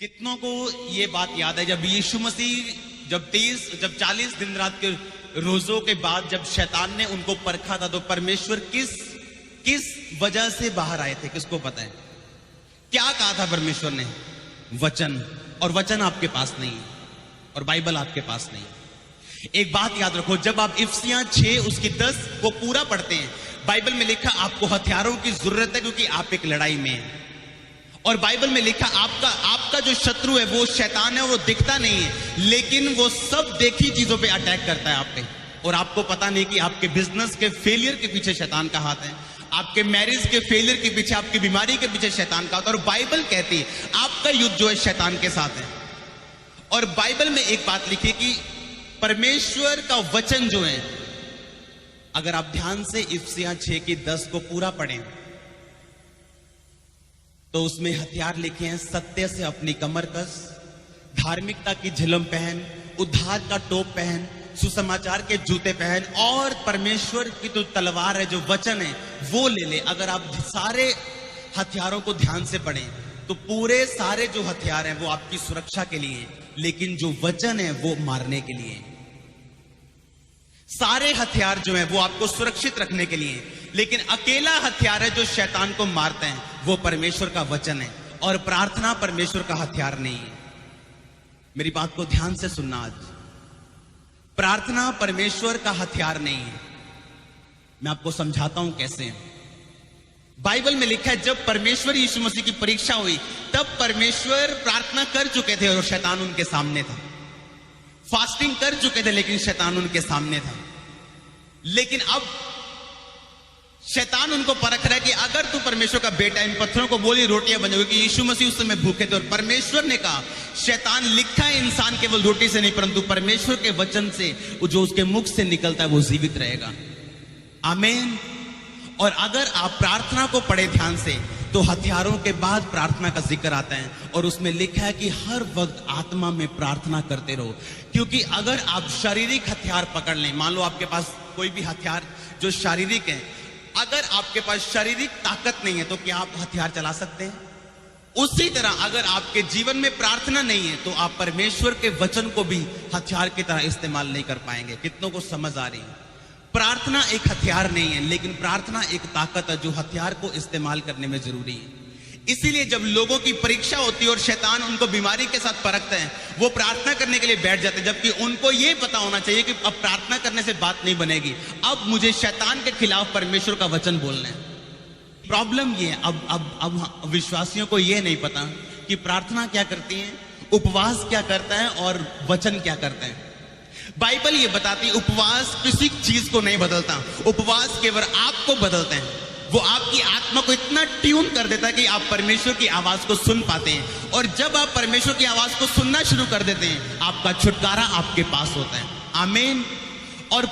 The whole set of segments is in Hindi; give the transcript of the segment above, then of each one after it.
कितनों को ये बात याद है जब यीशु मसीह जब 40 दिन रात के रोजों के बाद जब शैतान ने उनको परखा था तो परमेश्वर किस वजह से बाहर आए थे? किसको पता है? क्या कहा था परमेश्वर ने? वचन। और वचन आपके पास नहीं है और बाइबल आपके पास नहीं है। एक बात याद रखो, जब आप इफिसियां 6 उसकी 10 को पूरा पढ़ते हैं, बाइबल में लिखा आपको हथियारों की जरूरत है क्योंकि आप एक लड़ाई में हैं। और बाइबल में लिखा आपका जो शत्रु है वो शैतान है, वो दिखता नहीं है लेकिन वो सब देखी चीजों पे अटैक करता है आप पे। और आपको पता नहीं कि आपके बिजनेस के फेलियर के पीछे शैतान का हाथ है, आपके मैरिज के फेलियर के पीछे, आपकी बीमारी के पीछे शैतान का हाथ है। और बाइबल कहती है आपका युद्ध जो है शैतान के साथ है। और बाइबल में एक बात लिखी कि परमेश्वर का वचन जो है, अगर आप ध्यान से इफिसियां 6 की 10 को पूरा पढ़ें तो उसमें हथियार लिखे हैं, सत्य से अपनी कमर कस, धार्मिकता की झिलम पहन, उद्धार का टोप पहन, सुसमाचार के जूते पहन और परमेश्वर की तो तलवार है जो वचन है वो ले ले। अगर आप सारे हथियारों को ध्यान से पढ़ें तो पूरे सारे जो हथियार हैं वो आपकी सुरक्षा के लिए हैं, लेकिन जो वचन है वो मारने के लिए है। सारे हथियार जो है वो आपको सुरक्षित रखने के लिए है, लेकिन अकेला हथियार है जो शैतान को मारते हैं वो परमेश्वर का वचन है। और प्रार्थना परमेश्वर का हथियार नहीं है। मेरी बात को ध्यान से सुनना, आज प्रार्थना परमेश्वर का हथियार नहीं है। मैं आपको समझाता हूं कैसे। बाइबल में लिखा है जब परमेश्वर यीशु मसीह की परीक्षा हुई तब परमेश्वर प्रार्थना कर चुके थे और शैतान उनके सामने था। फास्टिंग कर चुके थे लेकिन शैतान उनके सामने था। लेकिन अब शैतान उनको परख रहा है कि अगर तू परमेश्वर का बेटा, इन पत्थरों को बोली रोटियां बन जाएगी। यीशु मसीह उस समय भूखे थे और परमेश्वर ने कहा, शैतान लिखा है इंसान केवल रोटी से नहीं परंतु परमेश्वर के वचन से जो उसके मुख से निकलता है वो जीवित रहेगा। आमीन। और अगर आप प्रार्थना को पढ़े ध्यान से तो हथियारों के बाद प्रार्थना का जिक्र आता है और उसमें लिखा है कि हर वक्त आत्मा में प्रार्थना करते रहो। क्योंकि अगर आप शारीरिक हथियार पकड़ लें, मान लो आपके पास कोई भी हथियार जो शारीरिक है, अगर आपके पास शारीरिक ताकत नहीं है तो क्या आप हथियार चला सकते हैं? उसी तरह अगर आपके जीवन में प्रार्थना नहीं है तो आप परमेश्वर के वचन को भी हथियार की तरह इस्तेमाल नहीं कर पाएंगे। कितनों को समझ आ रही है? प्रार्थना एक हथियार नहीं है लेकिन प्रार्थना एक ताकत है जो हथियार को इस्तेमाल करने में जरूरी है। इसीलिए जब लोगों की परीक्षा होती है और शैतान उनको बीमारी के साथ परखते हैं, वो प्रार्थना करने के लिए बैठ जाते हैं, जबकि उनको ये पता होना चाहिए कि अब प्रार्थना करने से बात नहीं बनेगी, अब मुझे शैतान के खिलाफ परमेश्वर का वचन बोलना है। प्रॉब्लम ये है, अब विश्वासियों को ये नहीं पता कि प्रार्थना क्या करती है, उपवास क्या करता है और वचन क्या करता है। बाइबल ये बताती है उपवास किसी चीज को नहीं बदलता, उपवास केवल आपको बदलते हैं। वो आपकी आत्मा को इतना ट्यून कर देता है कि आप परमेश्वर की आवाज को सुन पाते हैं। और जब आप परमेश्वर की आवाज को सुनना शुरू कर देते हैं, आपका छुटकारा आपके पास होता है। आमीन। और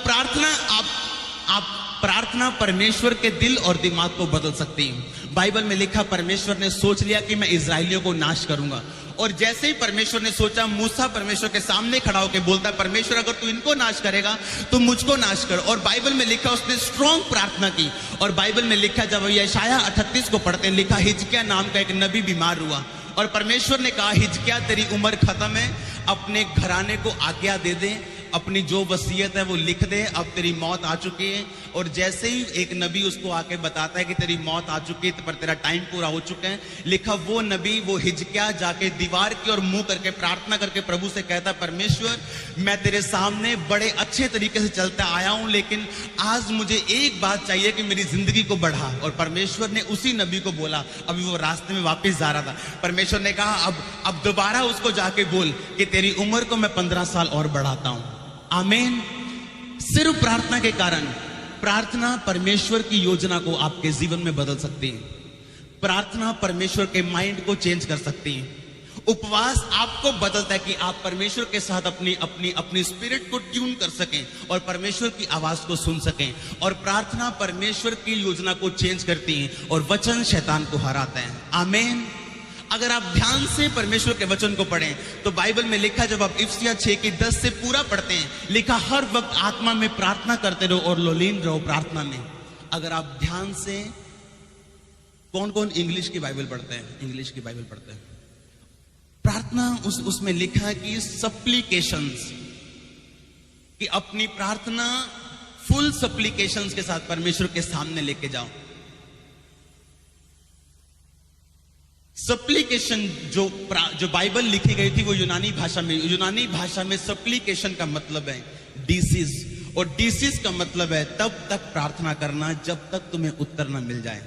प्रार्थना परमेश्वर के दिल और दिमाग को बदल सकती है। बाइबल में लिखा, परमेश्वर ने सोच लिया कि मैं इजराइलियों को नाश करूंगा, और जैसे ही परमेश्वर ने सोचा, मूसा परमेश्वर के सामने खड़ा होकर बोलता है, परमेश्वर अगर तू इनको नाश करेगा तो मुझको नाश कर। और बाइबल में लिखा उसने स्ट्रॉन्ग प्रार्थना की। और बाइबल में लिखा, जब यशायाह 38 को पढ़ते हैं, लिखा हिजकिय्याह नाम का एक नबी बीमार हुआ और परमेश्वर ने कहा, हिजकिय्याह तेरी उम्र खत्म है, अपने घराने को आज्ञा दे दे, अपनी जो वसीयत है वो लिख दे, अब तेरी मौत आ चुकी है। और जैसे ही एक नबी उसको आके बताता है कि तेरी मौत आ चुकी है पर तेरा टाइम पूरा हो चुका है, लिखा वो नबी, वो हिजकिय्याह जाके दीवार की ओर मुंह करके प्रार्थना करके प्रभु से कहता, परमेश्वर मैं तेरे सामने बड़े अच्छे तरीके से चलता आया हूं, लेकिन आज मुझे एक बात चाहिए कि मेरी जिंदगी को बढ़ा। और परमेश्वर ने उसी नबी को बोला, अभी वो रास्ते में वापस जा रहा था, परमेश्वर ने कहा अब दोबारा उसको जाके बोल कि तेरी उम्र को मैं 15 साल और बढ़ाता हूं। आमीन। सिर्फ प्रार्थना के कारण, प्रार्थना परमेश्वर की योजना को आपके जीवन में बदल सकती है। प्रार्थना परमेश्वर के माइंड को चेंज कर सकती है। उपवास आपको बदलता है कि आप परमेश्वर के साथ अपनी स्पिरिट को ट्यून कर सकें और परमेश्वर की आवाज को सुन सकें। और प्रार्थना परमेश्वर की योजना को चेंज करती है और वचन शैतान को हराता है। आमीन। अगर आप ध्यान से परमेश्वर के वचन को पढ़ें तो बाइबल में लिखा, जब आप इफिसियां 6 की 10 से पूरा पढ़ते हैं, लिखा हर वक्त आत्मा में प्रार्थना करते रहो और लोलीन रहो प्रार्थना में। अगर आप ध्यान से, कौन कौन इंग्लिश की बाइबल पढ़ते हैं? इंग्लिश की बाइबल पढ़ते हैं? प्रार्थना उसमें लिखा है कि सप्लीकेशंस, कि अपनी प्रार्थना फुल सप्लीकेशंस के साथ परमेश्वर के सामने लेके जाओ। सप्लीकेशन जो बाइबल लिखी गई थी वो यूनानी भाषा में सप्लीकेशन का मतलब है डिसीज, और डिसीज का मतलब है तब तक प्रार्थना करना जब तक तुम्हें उत्तर ना मिल जाए।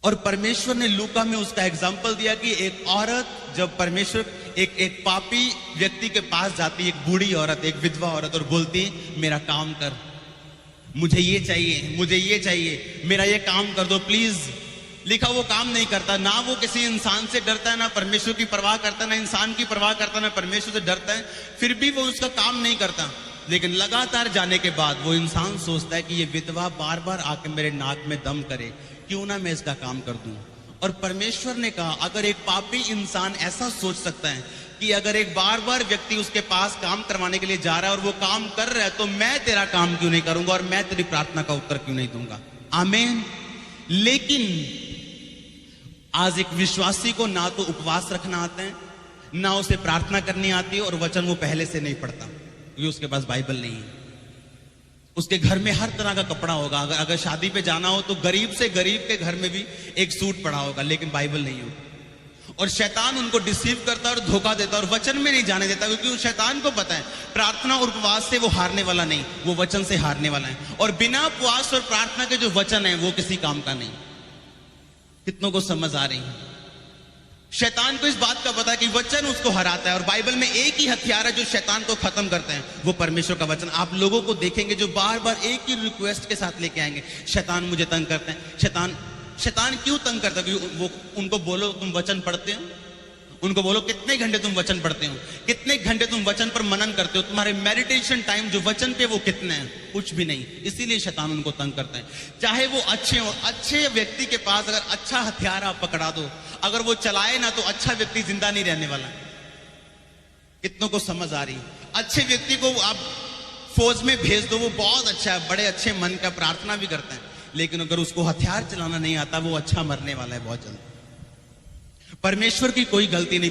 और परमेश्वर ने लूका में उसका एग्जाम्पल दिया कि एक औरत, जब परमेश्वर एक पापी व्यक्ति के पास जाती, एक बूढ़ी औरत, एक विधवा औरत, और बोलती मेरा काम कर, मुझे ये चाहिए, मेरा ये काम कर दो प्लीज। लिखा वो काम नहीं करता, ना वो किसी इंसान से डरता है, ना परमेश्वर की परवाह करता है, ना इंसान की परवाह करता है, ना परमेश्वर से डरता है, फिर भी वो उसका काम नहीं करता। लेकिन लगातार जाने के बाद वो इंसान सोचता है कि ये विधवा बार बार आके मेरे नाक में दम करे, क्यों ना मैं इसका काम कर दूं। और परमेश्वर ने कहा अगर एक पापी इंसान ऐसा सोच सकता है कि अगर एक बार बार व्यक्ति उसके पास काम करवाने के लिए जा रहा है और वो काम कर रहा है, तो मैं तेरा काम क्यों नहीं करूंगा और मैं तेरी प्रार्थना का उत्तर क्यों नहीं दूंगा। आमीन। लेकिन आज एक विश्वासी को ना तो उपवास रखना आता है, ना उसे प्रार्थना करनी आती है, और वचन वो पहले से नहीं पढ़ता क्योंकि उसके पास बाइबल नहीं है। उसके घर में हर तरह का कपड़ा होगा, अगर शादी पे जाना हो तो गरीब से गरीब के घर में भी एक सूट पड़ा होगा, लेकिन बाइबल नहीं होगा। और शैतान उनको डिसीव करता है और धोखा देता है और वचन में नहीं जाने देता, क्योंकि उस शैतान को पता है प्रार्थना और उपवास से वो हारने वाला नहीं, वो वचन से हारने वाला है। और बिना उपवास और प्रार्थना के जो वचन है वो किसी काम का नहीं। कितनों को समझ आ रही है? शैतान को इस बात का पता है कि वचन उसको हराता है, और बाइबल में एक ही हथियार है जो शैतान को खत्म करते हैं, वो परमेश्वर का वचन। आप लोगों को देखेंगे जो बार बार एक ही रिक्वेस्ट के साथ लेके आएंगे, शैतान मुझे तंग करते हैं। शैतान क्यों तंग करता है? क्योंकि वो उनको बोलो तुम वचन पढ़ते हो, उनको बोलो कितने घंटे तुम वचन पढ़ते हो, कितने घंटे तुम वचन पर मनन करते हो, तुम्हारे मेडिटेशन टाइम जो वचन पे वो कितने हैं, कुछ भी नहीं। इसीलिए शैतान उनको तंग करता है। चाहे वो अच्छे हो, अच्छे व्यक्ति के पास अगर अच्छा हथियार आप पकड़ा दो, अगर वो चलाए ना, तो अच्छा व्यक्ति जिंदा नहीं रहने वाला। कितनों को समझ आ रही? अच्छे व्यक्ति को आप फौज में भेज दो, वो बहुत अच्छा है, बड़े अच्छे मन का प्रार्थना भी करते हैं, लेकिन अगर उसको हथियार चलाना नहीं आता, वो अच्छा मरने वाला है बहुत जल्द। परमेश्वर की कोई गलती नहीं।